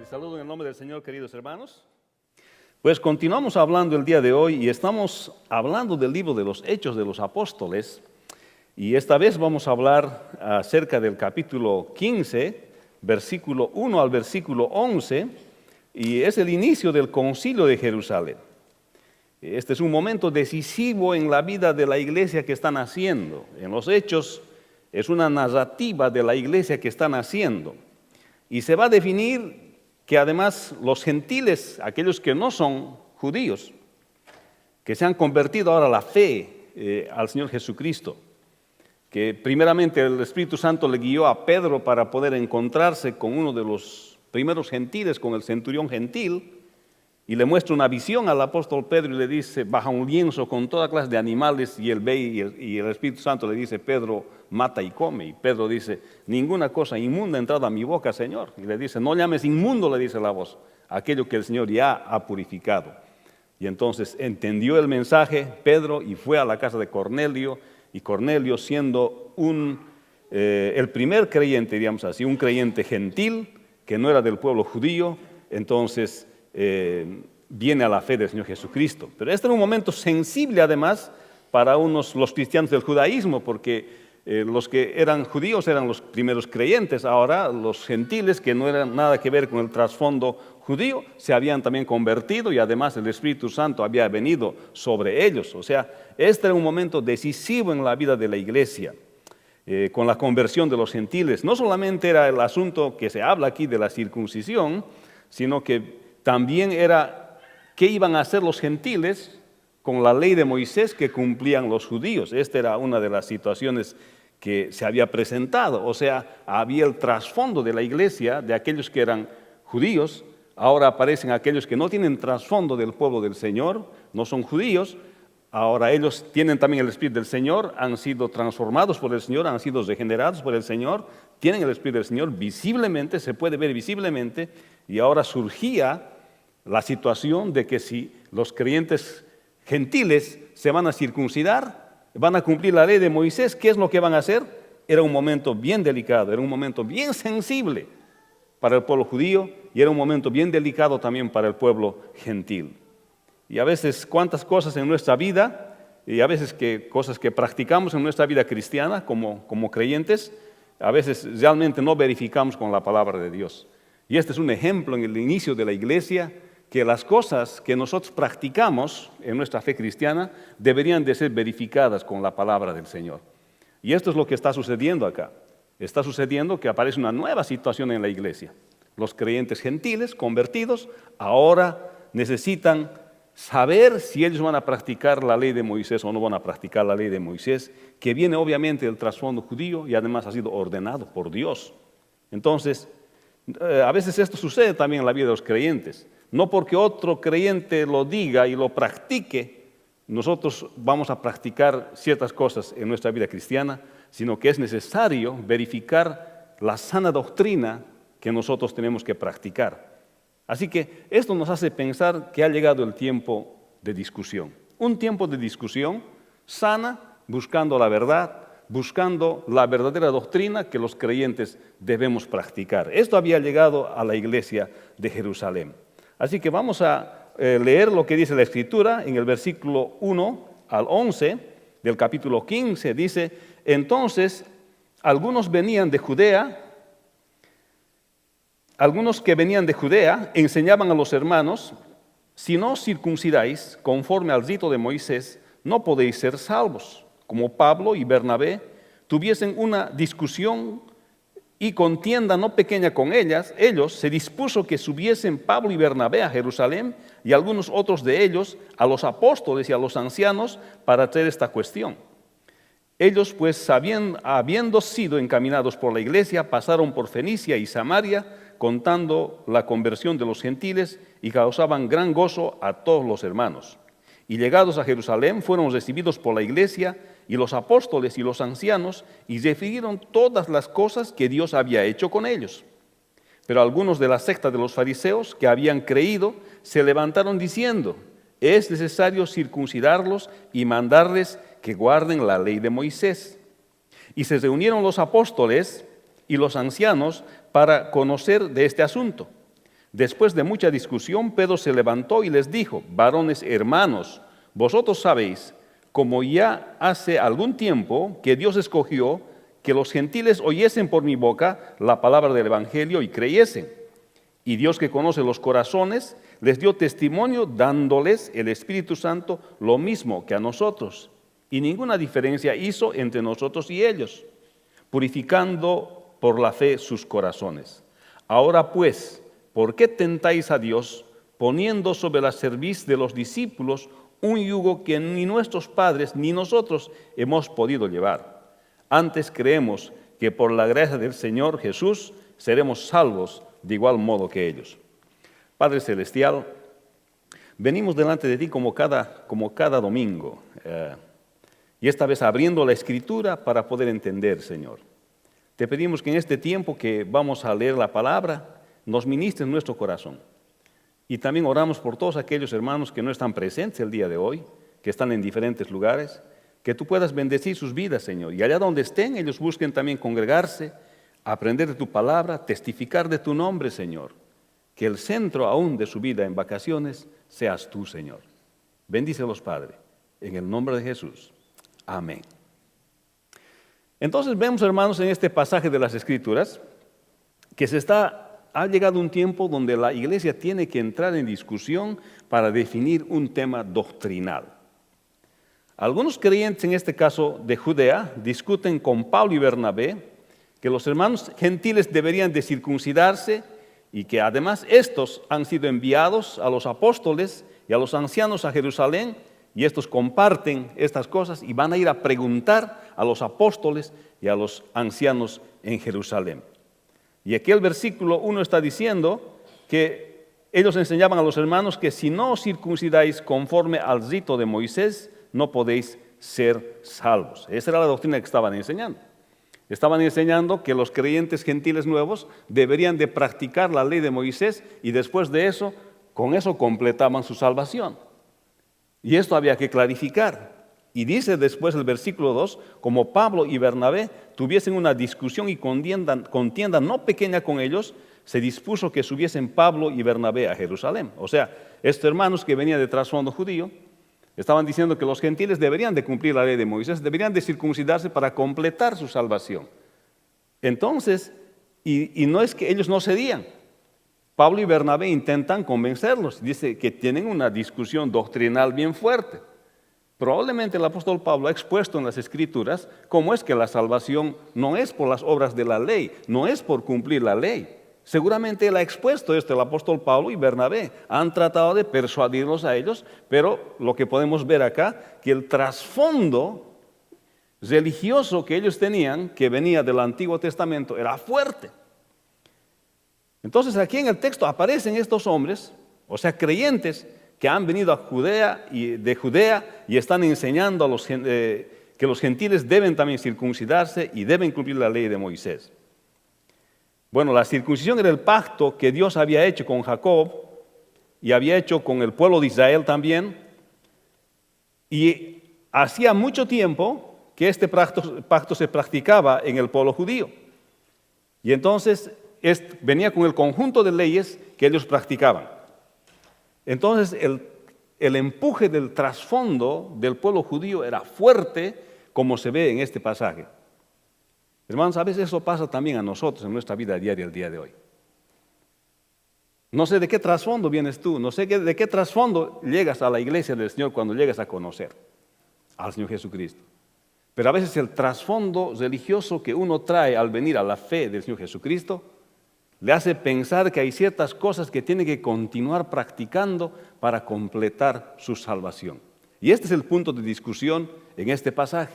Les saludo en el nombre del Señor, queridos hermanos. Pues continuamos hablando el día de hoy y estamos hablando del libro de los Hechos de los Apóstoles. Y esta vez vamos a hablar acerca del capítulo 15, versículo 1 al versículo 11, y es el inicio del Concilio de Jerusalén. Este es un momento decisivo en la vida de la iglesia que está naciendo. En los Hechos es una narrativa de la iglesia que está naciendo. Y se va a definir que además los gentiles, aquellos que no son judíos, que se han convertido ahora a la fe al Señor Jesucristo, que primeramente el Espíritu Santo le guió a Pedro para poder encontrarse con uno de los primeros gentiles, con el centurión gentil, y le muestra una visión al apóstol Pedro y le dice, baja un lienzo con toda clase de animales, y él ve y el Espíritu Santo le dice, Pedro, mata y come. Y Pedro dice, ninguna cosa inmunda ha entrado a mi boca, Señor. Y le dice, no llames inmundo, le dice la voz, aquello que el Señor ya ha purificado. Y entonces entendió el mensaje Pedro y fue a la casa de Cornelio, y Cornelio, siendo el primer creyente, diríamos así, un creyente gentil, que no era del pueblo judío, entonces viene a la fe del Señor Jesucristo. Pero este era un momento sensible además para los cristianos del judaísmo, porque los que eran judíos eran los primeros creyentes. Ahora los gentiles, que no eran nada que ver con el trasfondo judío, se habían también convertido y además el Espíritu Santo había venido sobre ellos. O sea, este era un momento decisivo en la vida de la iglesia, con la conversión de los gentiles. No solamente era el asunto que se habla aquí de la circuncisión, sino que también era qué iban a hacer los gentiles con la ley de Moisés que cumplían los judíos. Esta era una de las situaciones que se había presentado. O sea, había el trasfondo de la iglesia, de aquellos que eran judíos. Ahora aparecen aquellos que no tienen trasfondo del pueblo del Señor, no son judíos. Ahora ellos tienen también el Espíritu del Señor, han sido transformados por el Señor, han sido regenerados por el Señor, tienen el Espíritu del Señor visiblemente, se puede ver visiblemente, y ahora surgía la situación de que si los creyentes gentiles se van a circuncidar, van a cumplir la ley de Moisés, ¿qué es lo que van a hacer? Era un momento bien delicado, era un momento bien sensible para el pueblo judío y era un momento bien delicado también para el pueblo gentil. Y a veces cuántas cosas en nuestra vida, y a veces cosas que practicamos en nuestra vida cristiana como creyentes, a veces realmente no verificamos con la palabra de Dios. Y este es un ejemplo en el inicio de la iglesia, que las cosas que nosotros practicamos en nuestra fe cristiana deberían de ser verificadas con la palabra del Señor. Y esto es lo que está sucediendo acá. Está sucediendo que aparece una nueva situación en la iglesia. Los creyentes gentiles, convertidos, ahora necesitan saber si ellos van a practicar la ley de Moisés o no van a practicar la ley de Moisés, que viene obviamente del trasfondo judío y además ha sido ordenado por Dios. Entonces, a veces esto sucede también en la vida de los creyentes. No porque otro creyente lo diga y lo practique, nosotros vamos a practicar ciertas cosas en nuestra vida cristiana, sino que es necesario verificar la sana doctrina que nosotros tenemos que practicar. Así que esto nos hace pensar que ha llegado el tiempo de discusión. Un tiempo de discusión sana, buscando la verdad, buscando la verdadera doctrina que los creyentes debemos practicar. Esto había llegado a la iglesia de Jerusalén. Así que vamos a leer lo que dice la Escritura en el versículo 1 al 11 del capítulo 15. Dice, entonces algunos que venían de Judea enseñaban a los hermanos, si no os circuncidáis conforme al rito de Moisés, no podéis ser salvos. Como Pablo y Bernabé tuviesen una discusión y contienda no pequeña con ellos se dispuso que subiesen Pablo y Bernabé a Jerusalén y algunos otros de ellos a los apóstoles y a los ancianos para traer esta cuestión. Ellos pues habiendo sido encaminados por la iglesia, pasaron por Fenicia y Samaria, contando la conversión de los gentiles y causaban gran gozo a todos los hermanos. Y llegados a Jerusalén fueron recibidos por la iglesia y los apóstoles y los ancianos y refirieron todas las cosas que Dios había hecho con ellos. Pero algunos de la secta de los fariseos que habían creído se levantaron diciendo, es necesario circuncidarlos y mandarles que guarden la ley de Moisés. Y se reunieron los apóstoles y los ancianos para conocer de este asunto. Después de mucha discusión, Pedro se levantó y les dijo: varones hermanos, vosotros sabéis, como ya hace algún tiempo, que Dios escogió que los gentiles oyesen por mi boca la palabra del Evangelio y creyesen. Y Dios, que conoce los corazones, les dio testimonio dándoles el Espíritu Santo lo mismo que a nosotros. Y ninguna diferencia hizo entre nosotros y ellos, purificando por la fe sus corazones. Ahora pues, ¿por qué tentáis a Dios, poniendo sobre la cerviz de los discípulos un yugo que ni nuestros padres ni nosotros hemos podido llevar? Antes creemos que por la gracia del Señor Jesús seremos salvos de igual modo que ellos. Padre Celestial, venimos delante de ti como cada domingo, y esta vez abriendo la Escritura para poder entender, Señor. Te pedimos que en este tiempo que vamos a leer la palabra, nos ministres en nuestro corazón. Y también oramos por todos aquellos hermanos que no están presentes el día de hoy, que están en diferentes lugares, que tú puedas bendecir sus vidas, Señor. Y allá donde estén, ellos busquen también congregarse, aprender de tu palabra, testificar de tu nombre, Señor. Que el centro aún de su vida en vacaciones seas tú, Señor. Bendícelos, Padre, en el nombre de Jesús. Amén. Entonces vemos, hermanos, en este pasaje de las Escrituras, que ha llegado un tiempo donde la iglesia tiene que entrar en discusión para definir un tema doctrinal. Algunos creyentes, en este caso de Judea, discuten con Pablo y Bernabé que los hermanos gentiles deberían de circuncidarse y que además estos han sido enviados a los apóstoles y a los ancianos a Jerusalén, y estos comparten estas cosas y van a ir a preguntar a los apóstoles y a los ancianos en Jerusalén. Y aquí el versículo 1 está diciendo que ellos enseñaban a los hermanos que si no os circuncidáis conforme al rito de Moisés, no podéis ser salvos. Esa era la doctrina que estaban enseñando. Estaban enseñando que los creyentes gentiles nuevos deberían de practicar la ley de Moisés y después de eso, con eso completaban su salvación. Y esto había que clarificar. Y dice después el versículo 2, como Pablo y Bernabé tuviesen una discusión y contienda no pequeña con ellos, se dispuso que subiesen Pablo y Bernabé a Jerusalén. O sea, estos hermanos que venían de trasfondo judío, estaban diciendo que los gentiles deberían de cumplir la ley de Moisés, deberían de circuncidarse para completar su salvación. Entonces, y no es que ellos no cedían. Pablo y Bernabé intentan convencerlos. Dice que tienen una discusión doctrinal bien fuerte. Probablemente el apóstol Pablo ha expuesto en las Escrituras cómo es que la salvación no es por las obras de la ley, no es por cumplir la ley. Seguramente él ha expuesto esto, el apóstol Pablo y Bernabé. Han tratado de persuadirlos a ellos, pero lo que podemos ver acá, que el trasfondo religioso que ellos tenían, que venía del Antiguo Testamento, era fuerte. Entonces aquí en el texto aparecen estos hombres, o sea, creyentes que han venido de Judea y están enseñando a que los gentiles deben también circuncidarse y deben cumplir la ley de Moisés. Bueno, la circuncisión era el pacto que Dios había hecho con Jacob y había hecho con el pueblo de Israel también. Y hacía mucho tiempo que este pacto se practicaba en el pueblo judío. Y entonces venía con el conjunto de leyes que ellos practicaban. Entonces el empuje del trasfondo del pueblo judío era fuerte, como se ve en este pasaje. Hermanos, a veces eso pasa también a nosotros en nuestra vida diaria el día de hoy. No sé de qué trasfondo vienes tú, no sé de qué trasfondo llegas a la iglesia del Señor cuando llegas a conocer al Señor Jesucristo. Pero a veces el trasfondo religioso que uno trae al venir a la fe del Señor Jesucristo le hace pensar que hay ciertas cosas que tiene que continuar practicando para completar su salvación. Y este es el punto de discusión en este pasaje.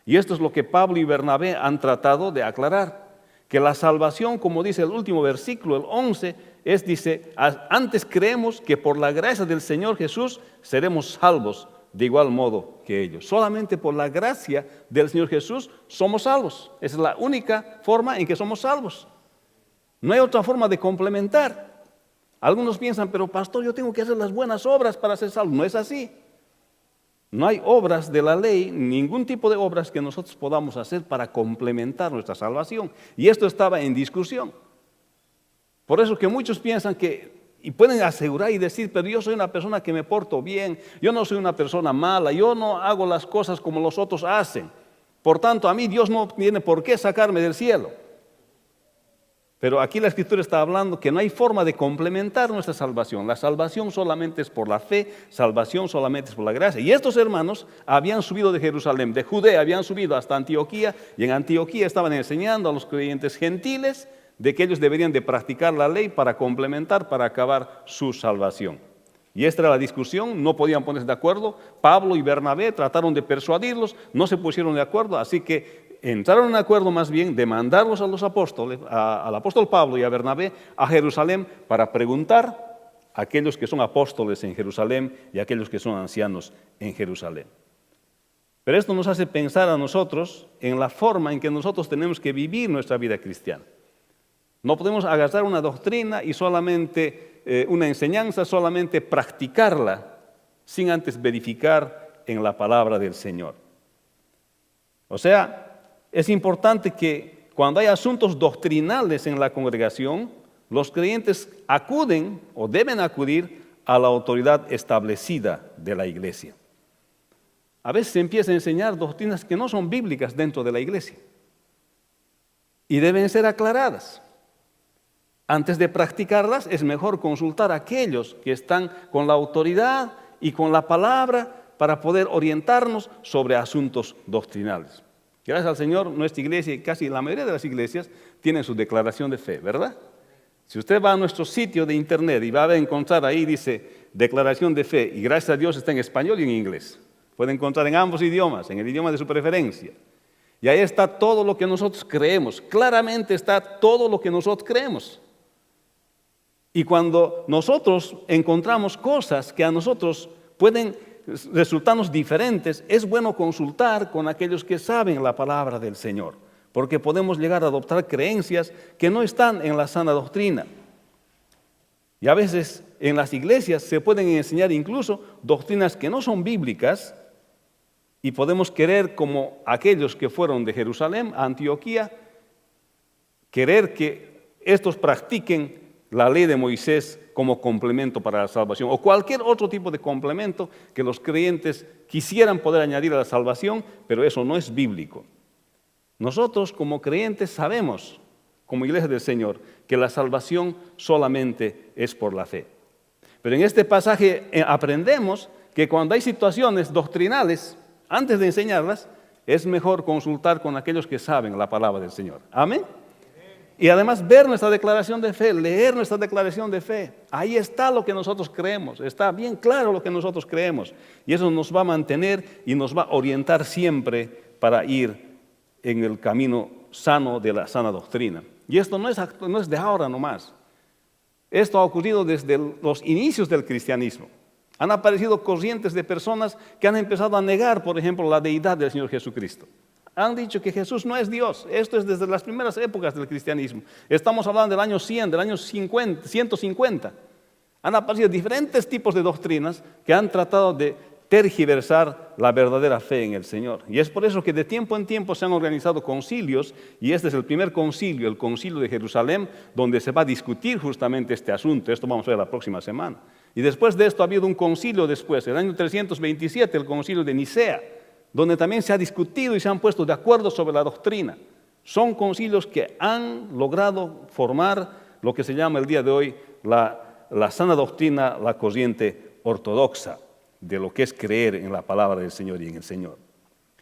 Y esto es lo que Pablo y Bernabé han tratado de aclarar. Que la salvación, como dice el último versículo, el 11, dice, antes creemos que por la gracia del Señor Jesús seremos salvos de igual modo que ellos. Solamente por la gracia del Señor Jesús somos salvos. Esa es la única forma en que somos salvos. No hay otra forma de complementar. Algunos piensan, pero pastor, yo tengo que hacer las buenas obras para ser salvo. No es así. No hay obras de la ley, ningún tipo de obras que nosotros podamos hacer para complementar nuestra salvación. Y esto estaba en discusión. Por eso que muchos piensan que Y pueden asegurar y decir, pero yo soy una persona que me porto bien, yo no soy una persona mala, yo no hago las cosas como los otros hacen. Por tanto, a mí Dios no tiene por qué sacarme del cielo. Pero aquí la Escritura está hablando que no hay forma de complementar nuestra salvación. La salvación solamente es por la fe, salvación solamente es por la gracia. Y estos hermanos habían subido de Jerusalén, de Judea, habían subido hasta Antioquía, y en Antioquía estaban enseñando a los creyentes gentiles de que ellos deberían de practicar la ley para complementar, para acabar su salvación. Y esta era la discusión, no podían ponerse de acuerdo. Pablo y Bernabé trataron de persuadirlos, no se pusieron de acuerdo, así que entraron en acuerdo más bien de mandarlos a los apóstoles, al apóstol Pablo y a Bernabé a Jerusalén para preguntar a aquellos que son apóstoles en Jerusalén y a aquellos que son ancianos en Jerusalén. Pero esto nos hace pensar a nosotros en la forma en que nosotros tenemos que vivir nuestra vida cristiana. No podemos agarrar una doctrina y solamente una enseñanza, solamente practicarla sin antes verificar en la palabra del Señor. O sea, es importante que cuando hay asuntos doctrinales en la congregación, los creyentes acuden o deben acudir a la autoridad establecida de la iglesia. A veces se empieza a enseñar doctrinas que no son bíblicas dentro de la iglesia y deben ser aclaradas. Antes de practicarlas es mejor consultar a aquellos que están con la autoridad y con la palabra para poder orientarnos sobre asuntos doctrinales. Gracias al Señor, nuestra iglesia y casi la mayoría de las iglesias tienen su declaración de fe, ¿verdad? Si usted va a nuestro sitio de internet y va a encontrar ahí, dice declaración de fe, y gracias a Dios está en español y en inglés. Puede encontrar en ambos idiomas, en el idioma de su preferencia. Y ahí está todo lo que nosotros creemos, claramente está todo lo que nosotros creemos. Y cuando nosotros encontramos cosas que a nosotros pueden resultarnos diferentes, es bueno consultar con aquellos que saben la palabra del Señor, porque podemos llegar a adoptar creencias que no están en la sana doctrina. Y a veces en las iglesias se pueden enseñar incluso doctrinas que no son bíblicas y podemos querer, como aquellos que fueron de Jerusalén a Antioquía, querer que estos practiquen la ley de Moisés como complemento para la salvación o cualquier otro tipo de complemento que los creyentes quisieran poder añadir a la salvación, pero eso no es bíblico. Nosotros como creyentes sabemos, como iglesia del Señor, que la salvación solamente es por la fe. Pero en este pasaje aprendemos que cuando hay situaciones doctrinales, antes de enseñarlas, es mejor consultar con aquellos que saben la palabra del Señor. Amén. Y además ver nuestra declaración de fe, leer nuestra declaración de fe. Ahí está lo que nosotros creemos, está bien claro lo que nosotros creemos. Y eso nos va a mantener y nos va a orientar siempre para ir en el camino sano de la sana doctrina. Y esto no es de ahora nomás. Esto ha ocurrido desde los inicios del cristianismo. Han aparecido corrientes de personas que han empezado a negar, por ejemplo, la deidad del Señor Jesucristo. Han dicho que Jesús no es Dios. Esto es desde las primeras épocas del cristianismo. Estamos hablando del año 100, del año 150. Han aparecido diferentes tipos de doctrinas que han tratado de tergiversar la verdadera fe en el Señor. Y es por eso que de tiempo en tiempo se han organizado concilios, y este es el primer concilio, el concilio de Jerusalén, donde se va a discutir justamente este asunto. Esto vamos a ver la próxima semana. Y después de esto ha habido un concilio después, el año 327, el concilio de Nicea, donde también se ha discutido y se han puesto de acuerdo sobre la doctrina. Son concilios que han logrado formar lo que se llama el día de hoy la sana doctrina, la corriente ortodoxa de lo que es creer en la palabra del Señor y en el Señor.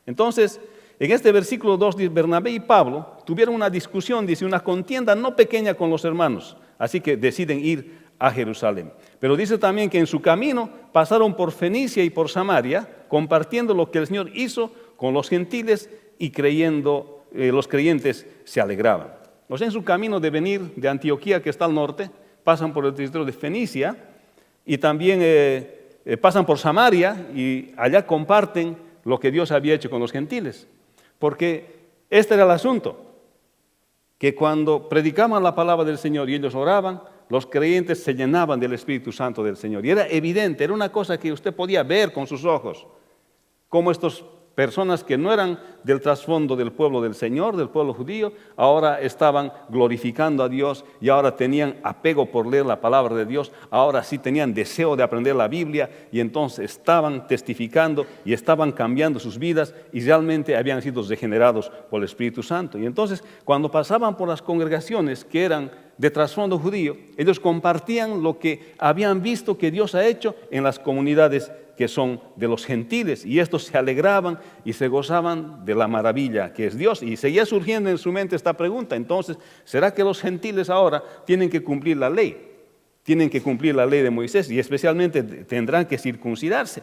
Entonces, en este versículo 2 dice, Bernabé y Pablo tuvieron una discusión, dice, una contienda no pequeña con los hermanos, así que deciden ir a Jerusalén. Pero dice también que en su camino pasaron por Fenicia y por Samaria, compartiendo lo que el Señor hizo con los gentiles y creyendo, los creyentes se alegraban. O sea, en su camino de venir de Antioquía, que está al norte, pasan por el territorio de Fenicia y también pasan por Samaria y allá comparten lo que Dios había hecho con los gentiles. Porque este era el asunto, que cuando predicaban la palabra del Señor y ellos oraban, los creyentes se llenaban del Espíritu Santo del Señor. Y era evidente, era una cosa que usted podía ver con sus ojos, cómo estos personas que no eran del trasfondo del pueblo del Señor, del pueblo judío, ahora estaban glorificando a Dios y ahora tenían apego por leer la palabra de Dios, ahora sí tenían deseo de aprender la Biblia y entonces estaban testificando y estaban cambiando sus vidas y realmente habían sido regenerados por el Espíritu Santo. Y entonces cuando pasaban por las congregaciones que eran de trasfondo judío, ellos compartían lo que habían visto que Dios ha hecho en las comunidades que son de los gentiles, y estos se alegraban y se gozaban de la maravilla que es Dios. Y seguía surgiendo en su mente esta pregunta: entonces, ¿será que los gentiles ahora tienen que cumplir la ley? Tienen que cumplir la ley de Moisés y especialmente tendrán que circuncidarse.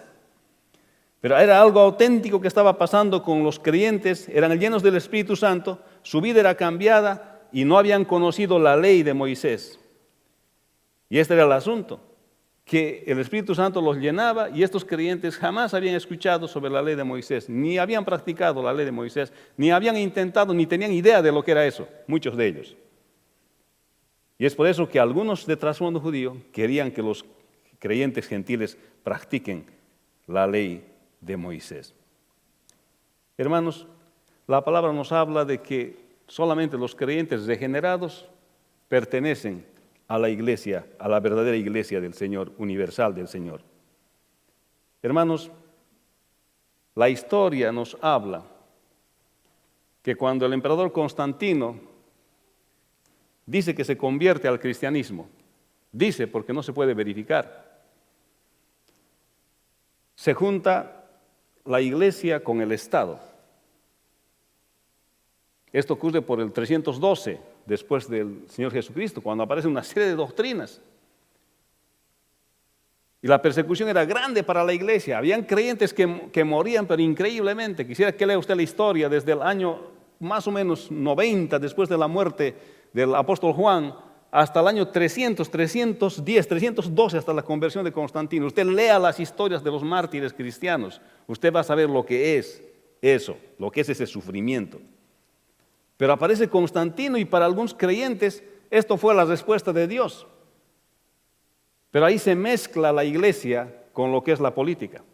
Pero era algo auténtico que estaba pasando con los creyentes, eran llenos del Espíritu Santo, su vida era cambiada y no habían conocido la ley de Moisés. Y este era el asunto, que el Espíritu Santo los llenaba y estos creyentes jamás habían escuchado sobre la ley de Moisés, ni habían practicado la ley de Moisés, ni habían intentado, ni tenían idea de lo que era eso, muchos de ellos. Y es por eso que algunos de trasfondo judío querían que los creyentes gentiles practiquen la ley de Moisés. Hermanos, la palabra nos habla de que solamente los creyentes regenerados pertenecen a la iglesia, a la verdadera iglesia del Señor, universal del Señor. Hermanos, la historia nos habla que cuando el emperador Constantino dice que se convierte al cristianismo, dice porque no se puede verificar, se junta la iglesia con el Estado. Esto ocurre por el 312 después del Señor Jesucristo, cuando aparece una serie de doctrinas. Y la persecución era grande para la iglesia. Habían creyentes que morían, pero increíblemente. Quisiera que lea usted la historia desde el año más o menos 90 después de la muerte del apóstol Juan hasta el año 300, 310, 312 hasta la conversión de Constantino. Usted lea las historias de los mártires cristianos. Usted va a saber lo que es eso, lo que es ese sufrimiento. Pero aparece Constantino y para algunos creyentes esto fue la respuesta de Dios. Pero ahí se mezcla la iglesia con lo que es la política.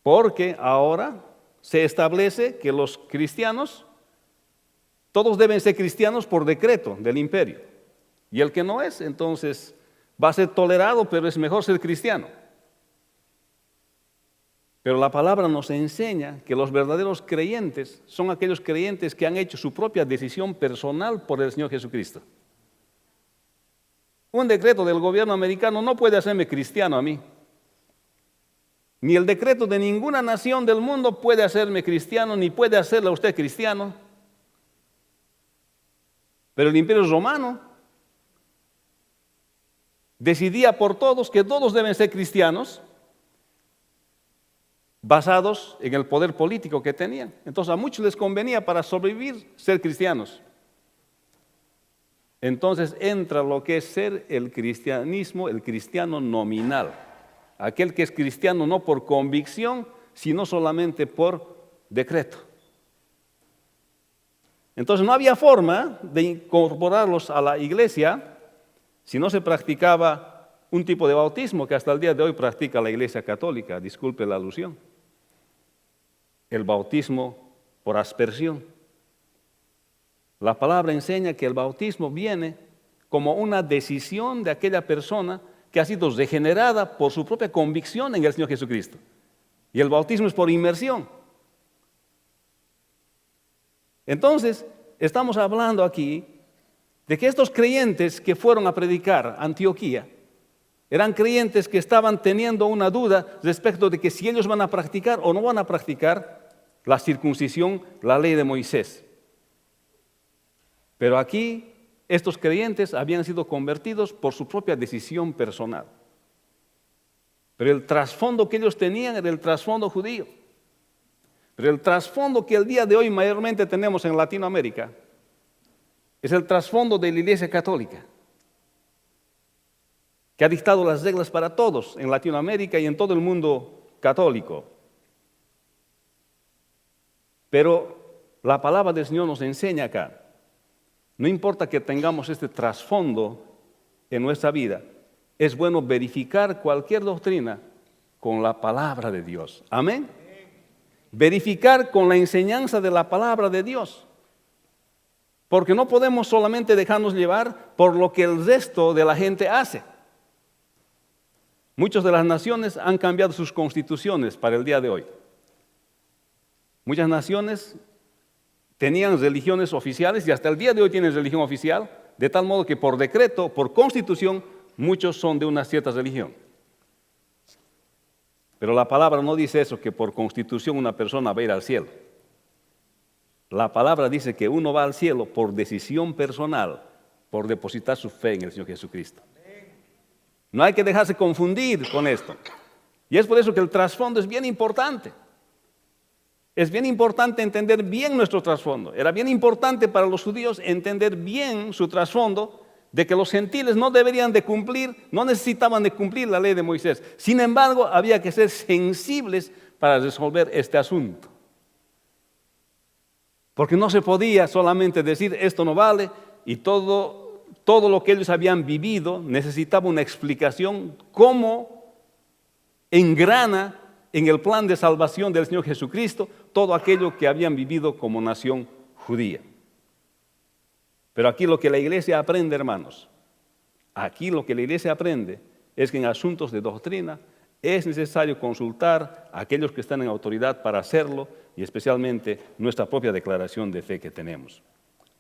Porque ahora se establece que los cristianos, todos deben ser cristianos por decreto del imperio. Y el que no es, entonces va a ser tolerado, pero es mejor ser cristiano. Pero la palabra nos enseña que los verdaderos creyentes son aquellos creyentes que han hecho su propia decisión personal por el Señor Jesucristo. Un decreto del gobierno americano no puede hacerme cristiano a mí. Ni el decreto de ninguna nación del mundo puede hacerme cristiano, ni puede hacerle a usted cristiano. Pero el Imperio Romano decidía por todos que todos deben ser cristianos, basados en el poder político que tenían. Entonces a muchos les convenía para sobrevivir ser cristianos. Entonces entra lo que es ser el cristianismo, el cristiano nominal. Aquel que es cristiano no por convicción, sino solamente por decreto. Entonces no había forma de incorporarlos a la iglesia si no se practicaba un tipo de bautismo que hasta el día de hoy practica la Iglesia Católica, disculpe la alusión. El bautismo por aspersión. La palabra enseña que el bautismo viene como una decisión de aquella persona que ha sido regenerada por su propia convicción en el Señor Jesucristo. Y el bautismo es por inmersión. Entonces, estamos hablando aquí de que estos creyentes que fueron a predicar a Antioquía eran creyentes que estaban teniendo una duda respecto de que si ellos van a practicar o no van a practicar la circuncisión, la ley de Moisés. Pero aquí estos creyentes habían sido convertidos por su propia decisión personal. Pero el trasfondo que ellos tenían era el trasfondo judío. Pero el trasfondo que el día de hoy mayormente tenemos en Latinoamérica es el trasfondo de la Iglesia Católica, que ha dictado las reglas para todos en Latinoamérica y en todo el mundo católico. Pero la palabra del Señor nos enseña acá, no importa que tengamos este trasfondo en nuestra vida, es bueno verificar cualquier doctrina con la palabra de Dios. Amén. verificar con la enseñanza de la palabra de Dios. Porque no podemos solamente dejarnos llevar por lo que el resto de la gente hace. Muchas de las naciones han cambiado sus constituciones para el día de hoy. Muchas naciones tenían religiones oficiales y hasta el día de hoy tienen religión oficial, de tal modo que por decreto, por constitución, muchos son de una cierta religión. Pero la palabra no dice eso, que por constitución una persona va a ir al cielo. La palabra dice que uno va al cielo por decisión personal, por depositar su fe en el Señor Jesucristo. No hay que dejarse confundir con esto. Y es por eso que el trasfondo es bien importante. Es bien importante entender bien nuestro trasfondo. Era bien importante para los judíos entender bien su trasfondo de que los gentiles no deberían de cumplir, no necesitaban de cumplir la ley de Moisés. Sin embargo, había que ser sensibles para resolver este asunto. Porque no se podía solamente decir esto no vale y todo lo que ellos habían vivido necesitaba una explicación cómo engrana en el plan de salvación del Señor Jesucristo todo aquello que habían vivido como nación judía. Pero aquí lo que la iglesia aprende, hermanos, aquí lo que la iglesia aprende es que en asuntos de doctrina es necesario consultar a aquellos que están en autoridad para hacerlo y especialmente nuestra propia declaración de fe que tenemos.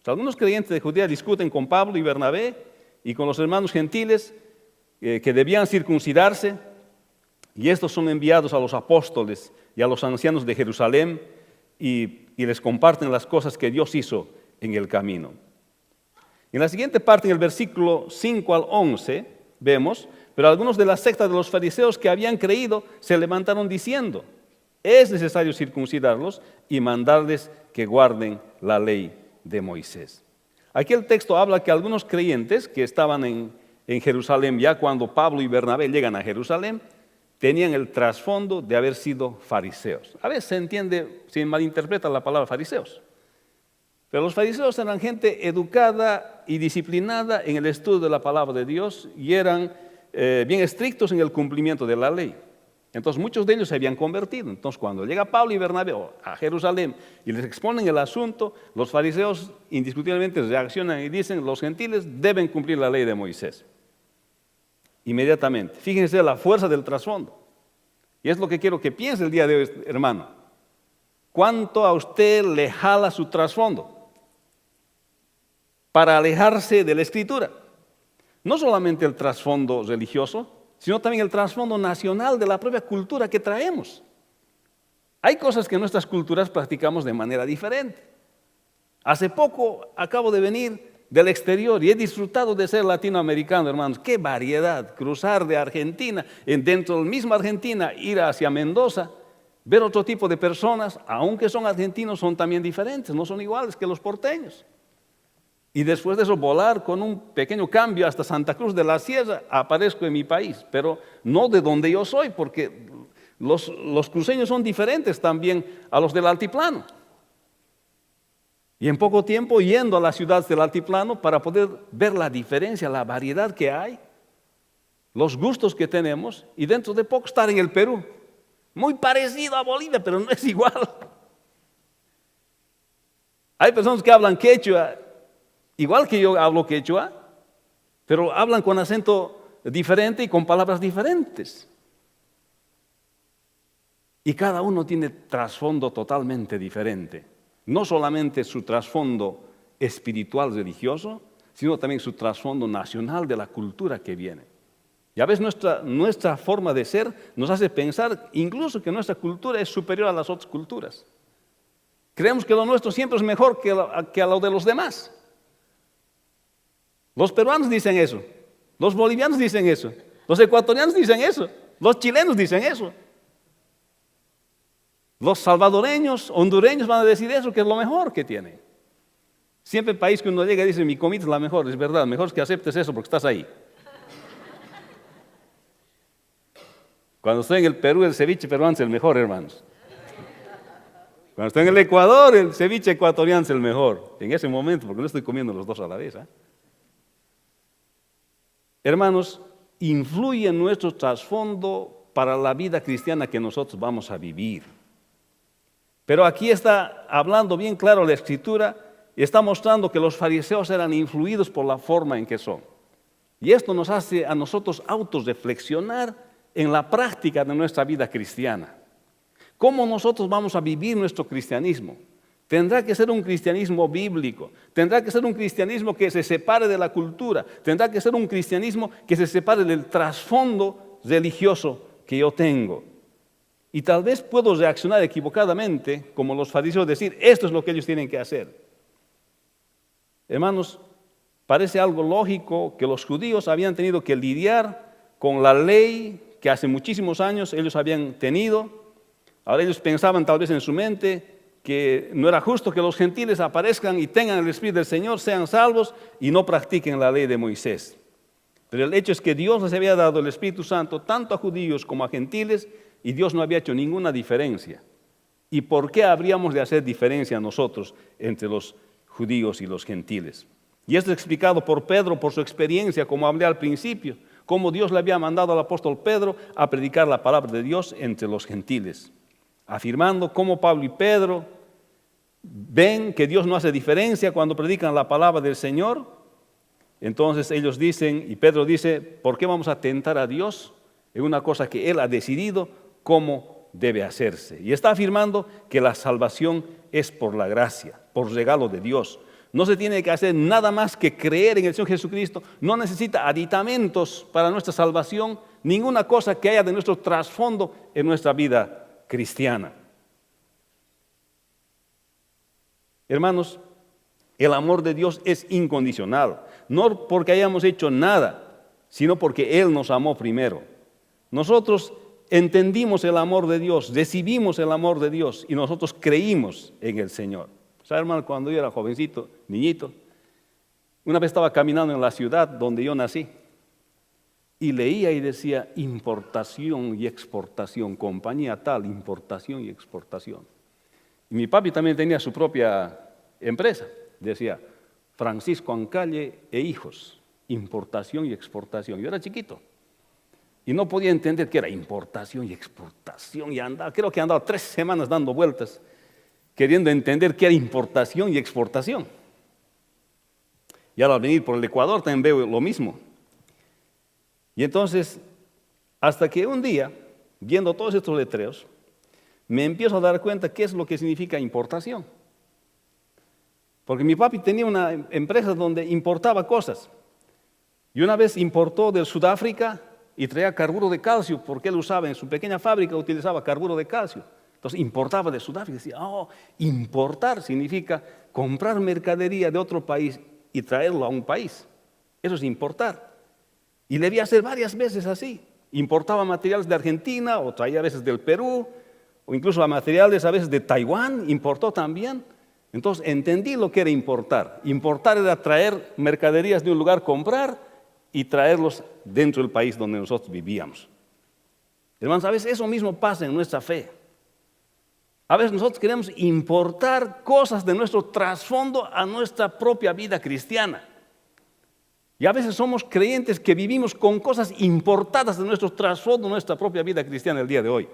Algunos creyentes de Judea discuten con Pablo y Bernabé y con los hermanos gentiles que debían circuncidarse, y estos son enviados a los apóstoles y a los ancianos de Jerusalén y les comparten las cosas que Dios hizo en el camino. En la siguiente parte, en el versículo 5 al 11, vemos, pero algunos de la secta de los fariseos que habían creído se levantaron diciendo, es necesario circuncidarlos y mandarles que guarden la ley de Moisés. Aquí el texto habla que algunos creyentes que estaban en Jerusalén, ya cuando Pablo y Bernabé llegan a Jerusalén, tenían el trasfondo de haber sido fariseos. A veces se entiende, se malinterpreta la palabra fariseos. Pero los fariseos eran gente educada y disciplinada en el estudio de la palabra de Dios y eran bien estrictos en el cumplimiento de la ley. Entonces muchos de ellos se habían convertido. Entonces cuando llega Pablo y Bernabé a Jerusalén y les exponen el asunto, los fariseos indiscutiblemente reaccionan y dicen, los gentiles deben cumplir la ley de Moisés. Inmediatamente. Fíjense la fuerza del trasfondo. Y es lo que quiero que piense el día de hoy, hermano. ¿Cuánto a usted le jala su trasfondo para alejarse de la Escritura? No solamente el trasfondo religioso, sino también el trasfondo nacional de la propia cultura que traemos. Hay cosas que en nuestras culturas practicamos de manera diferente. Hace poco acabo de venir del exterior y he disfrutado de ser latinoamericano, hermanos. ¡Qué variedad! Cruzar de Argentina, dentro de la misma Argentina, ir hacia Mendoza, ver otro tipo de personas, aunque son argentinos, son también diferentes, no son iguales que los porteños. Y después de eso volar con un pequeño cambio hasta Santa Cruz de la Sierra, aparezco en mi país, pero no de donde yo soy, porque los cruceños son diferentes también a los del altiplano. Y en poco tiempo yendo a las ciudades del altiplano para poder ver la diferencia, la variedad que hay, los gustos que tenemos, y dentro de poco estar en el Perú. Muy parecido a Bolivia, pero no es igual. Hay personas que hablan quechua, igual que yo hablo quechua, pero hablan con acento diferente y con palabras diferentes. Y cada uno tiene trasfondo totalmente diferente. No solamente su trasfondo espiritual religioso, sino también su trasfondo nacional de la cultura que viene. Y a veces nuestra forma de ser nos hace pensar incluso que nuestra cultura es superior a las otras culturas. Creemos que lo nuestro siempre es mejor que a lo de los demás. Los peruanos dicen eso, los bolivianos dicen eso, los ecuatorianos dicen eso, los chilenos dicen eso. Los salvadoreños, hondureños van a decir eso, que es lo mejor que tienen. Siempre el país que uno llega y dice, mi comida es la mejor, es verdad, mejor es que aceptes eso porque estás ahí. Cuando estoy en el Perú, el ceviche peruano es el mejor, hermanos. Cuando estoy en el Ecuador, el ceviche ecuatoriano es el mejor. En ese momento, porque no estoy comiendo los dos a la vez. Hermanos, influye en nuestro trasfondo para la vida cristiana que nosotros vamos a vivir. Pero aquí está hablando bien claro la Escritura y está mostrando que los fariseos eran influidos por la forma en que son. Y esto nos hace a nosotros autorreflexionar en la práctica de nuestra vida cristiana. ¿Cómo nosotros vamos a vivir nuestro cristianismo? Tendrá que ser un cristianismo bíblico, tendrá que ser un cristianismo que se separe de la cultura, tendrá que ser un cristianismo que se separe del trasfondo religioso que yo tengo. Y tal vez puedo reaccionar equivocadamente, como los fariseos, decir, esto es lo que ellos tienen que hacer. Hermanos, parece algo lógico que los judíos habían tenido que lidiar con la ley que hace muchísimos años ellos habían tenido. Ahora ellos pensaban tal vez en su mente que no era justo que los gentiles aparezcan y tengan el Espíritu del Señor, sean salvos y no practiquen la ley de Moisés. Pero el hecho es que Dios les había dado el Espíritu Santo tanto a judíos como a gentiles y Dios no había hecho ninguna diferencia. ¿Y por qué habríamos de hacer diferencia nosotros entre los judíos y los gentiles? Y esto es explicado por Pedro, por su experiencia, como hablé al principio, cómo Dios le había mandado al apóstol Pedro a predicar la palabra de Dios entre los gentiles, afirmando cómo Pablo y Pedro ven que Dios no hace diferencia cuando predican la palabra del Señor. Entonces ellos dicen, y Pedro dice, ¿por qué vamos a tentar a Dios en una cosa que Él ha decidido cómo debe hacerse? Y está afirmando que la salvación es por la gracia, por regalo de Dios. No se tiene que hacer nada más que creer en el Señor Jesucristo. No necesita aditamentos para nuestra salvación, ninguna cosa que haya de nuestro trasfondo en nuestra vida cristiana. Hermanos, el amor de Dios es incondicional, no porque hayamos hecho nada, sino porque Él nos amó primero. Nosotros entendimos el amor de Dios, recibimos el amor de Dios y nosotros creímos en el Señor. ¿Sabe, hermano? Cuando yo era jovencito, niñito, una vez estaba caminando en la ciudad donde yo nací y leía y decía importación y exportación, compañía tal, importación y exportación. Y mi papi también tenía su propia empresa, decía Francisco Ancalle e Hijos, importación y exportación. Yo era chiquito y no podía entender qué era importación y exportación y creo que andaba 3 semanas dando vueltas queriendo entender qué era importación y exportación. Y ahora al venir por el Ecuador también veo lo mismo. Y entonces, hasta que un día, viendo todos estos letreros, me empiezo a dar cuenta qué es lo que significa importación. Porque mi papi tenía una empresa donde importaba cosas. Y una vez importó de Sudáfrica y traía carburo de calcio, porque él usaba en su pequeña fábrica, utilizaba carburo de calcio. Entonces importaba de Sudáfrica y decía, importar significa comprar mercadería de otro país y traerlo a un país. Eso es importar. Y debía hacer varias veces así. Importaba materiales de Argentina o traía a veces del Perú o incluso materiales a veces de Taiwán, importó también. Entonces entendí lo que era importar. Importar era traer mercaderías de un lugar, comprar y traerlos dentro del país donde nosotros vivíamos. Hermanos, a veces eso mismo pasa en nuestra fe. A veces nosotros queremos importar cosas de nuestro trasfondo a nuestra propia vida cristiana. Y a veces somos creyentes que vivimos con cosas importadas de nuestro trasfondo, nuestra propia vida cristiana el día de hoy.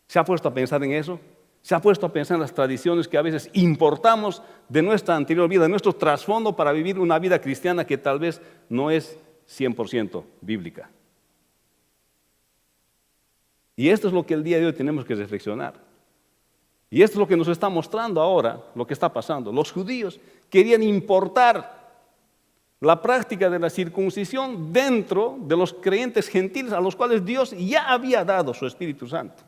¿Se ha puesto a pensar en eso? ¿Se ha puesto a pensar en las tradiciones que a veces importamos de nuestra anterior vida, de nuestro trasfondo para vivir una vida cristiana que tal vez no es 100% bíblica? Y esto es lo que el día de hoy tenemos que reflexionar. Y esto es lo que nos está mostrando ahora, lo que está pasando. Los judíos querían importar la práctica de la circuncisión dentro de los creyentes gentiles a los cuales Dios ya había dado su Espíritu Santo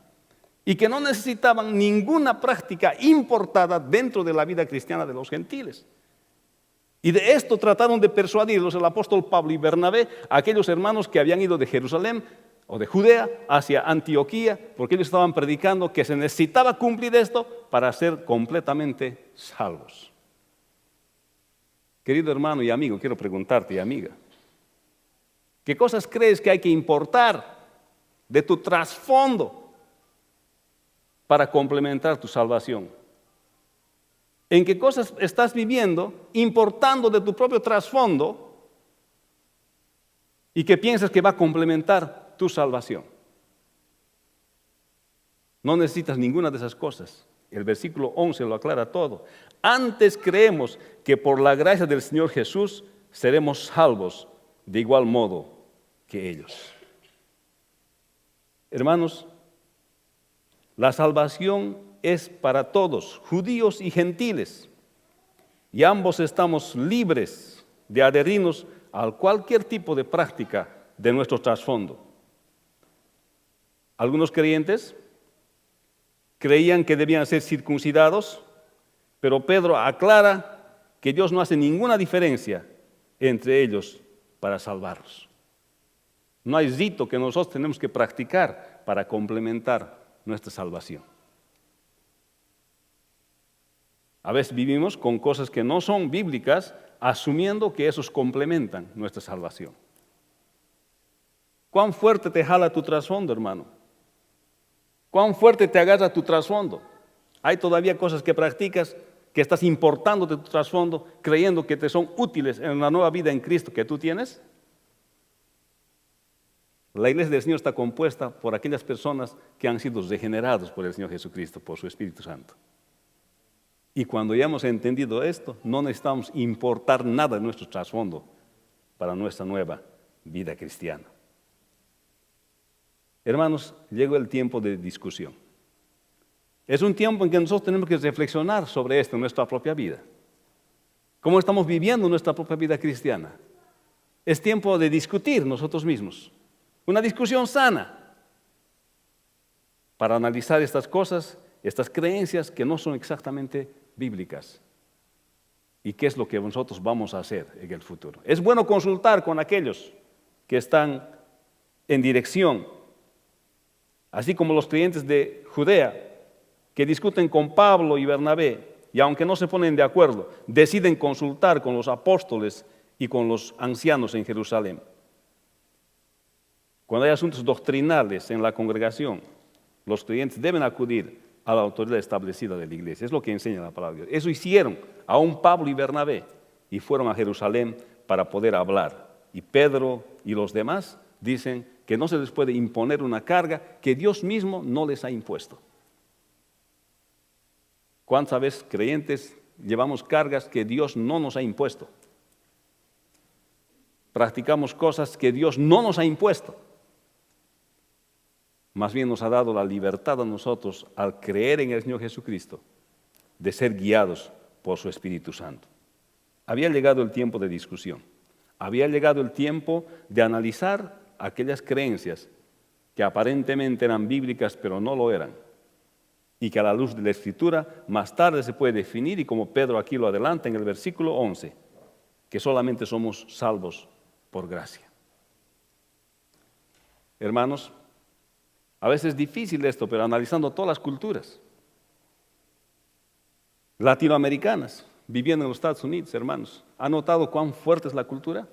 y que no necesitaban ninguna práctica importada dentro de la vida cristiana de los gentiles. Y de esto trataron de persuadirlos el apóstol Pablo y Bernabé, aquellos hermanos que habían ido de Jerusalén o de Judea hacia Antioquía, porque ellos estaban predicando que se necesitaba cumplir esto para ser completamente salvos. Querido hermano y amigo, quiero preguntarte y amiga, ¿qué cosas crees que hay que importar de tu trasfondo para complementar tu salvación? ¿En qué cosas estás viviendo importando de tu propio trasfondo y que piensas que va a complementar tu salvación? No necesitas ninguna de esas cosas. El versículo 11 lo aclara todo. Antes creemos que por la gracia del Señor Jesús seremos salvos de igual modo que ellos. Hermanos, la salvación es para todos, judíos y gentiles, y ambos estamos libres de adherirnos a cualquier tipo de práctica de nuestro trasfondo. Algunos creyentes creían que debían ser circuncidados, pero Pedro aclara que Dios no hace ninguna diferencia entre ellos para salvarlos. No hay rito que nosotros tenemos que practicar para complementar nuestra salvación. A veces vivimos con cosas que no son bíblicas, asumiendo que esos complementan nuestra salvación. ¿Cuán fuerte te jala tu trasfondo, hermano? ¿Cuán fuerte te agarra tu trasfondo? Hay todavía cosas que practicas que estás importando de tu trasfondo, creyendo que te son útiles en la nueva vida en Cristo que tú tienes. La iglesia del Señor está compuesta por aquellas personas que han sido regenerados por el Señor Jesucristo, por su Espíritu Santo. Y cuando ya hemos entendido esto, no necesitamos importar nada de nuestro trasfondo para nuestra nueva vida cristiana. Hermanos, llegó el tiempo de discusión. Es un tiempo en que nosotros tenemos que reflexionar sobre esto en nuestra propia vida. ¿Cómo estamos viviendo nuestra propia vida cristiana? Es tiempo de discutir nosotros mismos. Una discusión sana para analizar estas cosas, estas creencias que no son exactamente bíblicas. ¿Y qué es lo que nosotros vamos a hacer en el futuro? Es bueno consultar con aquellos que están en dirección, así como los creyentes de Judea, que discuten con Pablo y Bernabé, y aunque no se ponen de acuerdo, deciden consultar con los apóstoles y con los ancianos en Jerusalén. Cuando hay asuntos doctrinales en la congregación, los creyentes deben acudir a la autoridad establecida de la iglesia. Es lo que enseña la palabra de Dios. Eso hicieron aún Pablo y Bernabé, y fueron a Jerusalén para poder hablar. Y Pedro y los demás dicen que no se les puede imponer una carga que Dios mismo no les ha impuesto. ¿Cuántas veces creyentes llevamos cargas que Dios no nos ha impuesto? Practicamos cosas que Dios no nos ha impuesto. Más bien nos ha dado la libertad a nosotros, al creer en el Señor Jesucristo, de ser guiados por su Espíritu Santo. Había llegado el tiempo de discusión. Había llegado el tiempo de analizar aquellas creencias que aparentemente eran bíblicas, pero no lo eran. Y que a la luz de la Escritura más tarde se puede definir, y como Pedro aquí lo adelanta en el versículo 11, que solamente somos salvos por gracia. Hermanos, a veces es difícil esto, pero analizando todas las culturas latinoamericanas, viviendo en los Estados Unidos, hermanos, ¿han notado cuán fuerte es la cultura?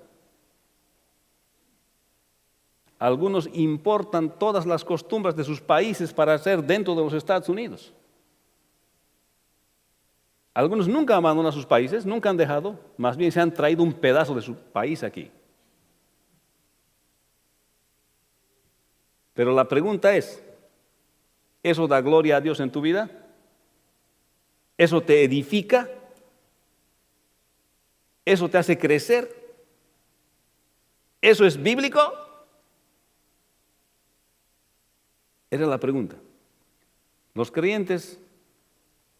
Algunos importan todas las costumbres de sus países para hacer dentro de los Estados Unidos. Algunos nunca abandonan sus países, nunca han dejado, más bien se han traído un pedazo de su país aquí. Pero la pregunta es, ¿eso da gloria a Dios en tu vida? ¿Eso te edifica? ¿Eso te hace crecer? ¿Eso es bíblico? Esa es la pregunta. Los creyentes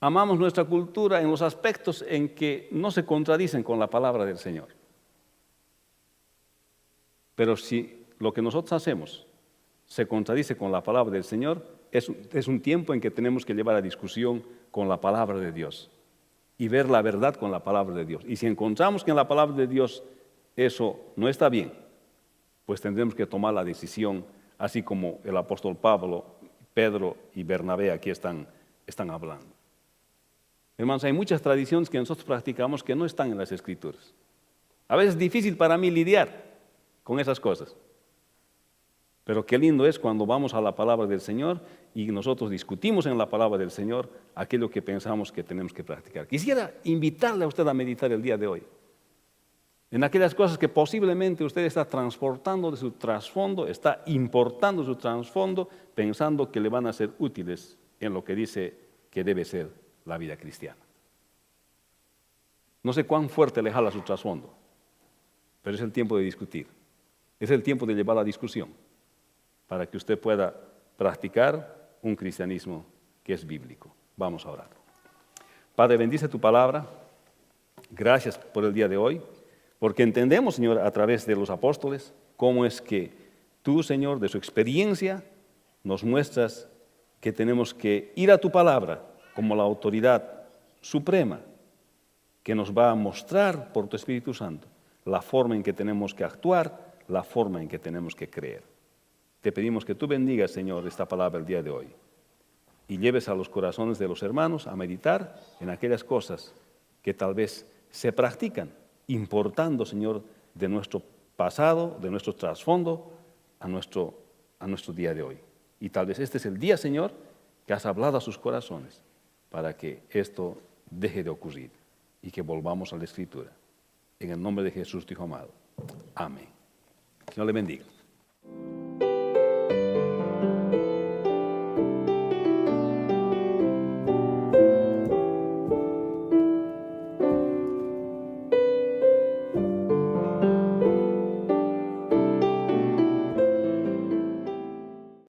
amamos nuestra cultura en los aspectos en que no se contradicen con la palabra del Señor. Pero si lo que nosotros hacemos se contradice con la palabra del Señor, es un tiempo en que tenemos que llevar a discusión con la palabra de Dios y ver la verdad con la palabra de Dios. Y si encontramos que en la palabra de Dios eso no está bien, pues tendremos que tomar la decisión, así como el apóstol Pablo, Pedro y Bernabé aquí están hablando. Hermanos, hay muchas tradiciones que nosotros practicamos que no están en las Escrituras. A veces es difícil para mí lidiar con esas cosas. Pero qué lindo es cuando vamos a la palabra del Señor y nosotros discutimos en la palabra del Señor aquello que pensamos que tenemos que practicar. Quisiera invitarle a usted a meditar el día de hoy en aquellas cosas que posiblemente usted está transportando de su trasfondo, está importando su trasfondo, pensando que le van a ser útiles en lo que dice que debe ser la vida cristiana. No sé cuán fuerte le jala su trasfondo, pero es el tiempo de discutir. Es el tiempo de llevar la discusión para que usted pueda practicar un cristianismo que es bíblico. Vamos a orar. Padre, bendice tu palabra. Gracias por el día de hoy, porque entendemos, Señor, a través de los apóstoles, cómo es que tú, Señor, de su experiencia, nos muestras que tenemos que ir a tu palabra como la autoridad suprema que nos va a mostrar por tu Espíritu Santo la forma en que tenemos que actuar, la forma en que tenemos que creer. Te pedimos que tú bendigas, Señor, esta palabra el día de hoy y lleves a los corazones de los hermanos a meditar en aquellas cosas que tal vez se practican, importando, Señor, de nuestro pasado, de nuestro trasfondo, a nuestro día de hoy. Y tal vez este es el día, Señor, que has hablado a sus corazones para que esto deje de ocurrir y que volvamos a la Escritura. En el nombre de Jesús, tu Hijo amado. Amén. Señor le bendiga.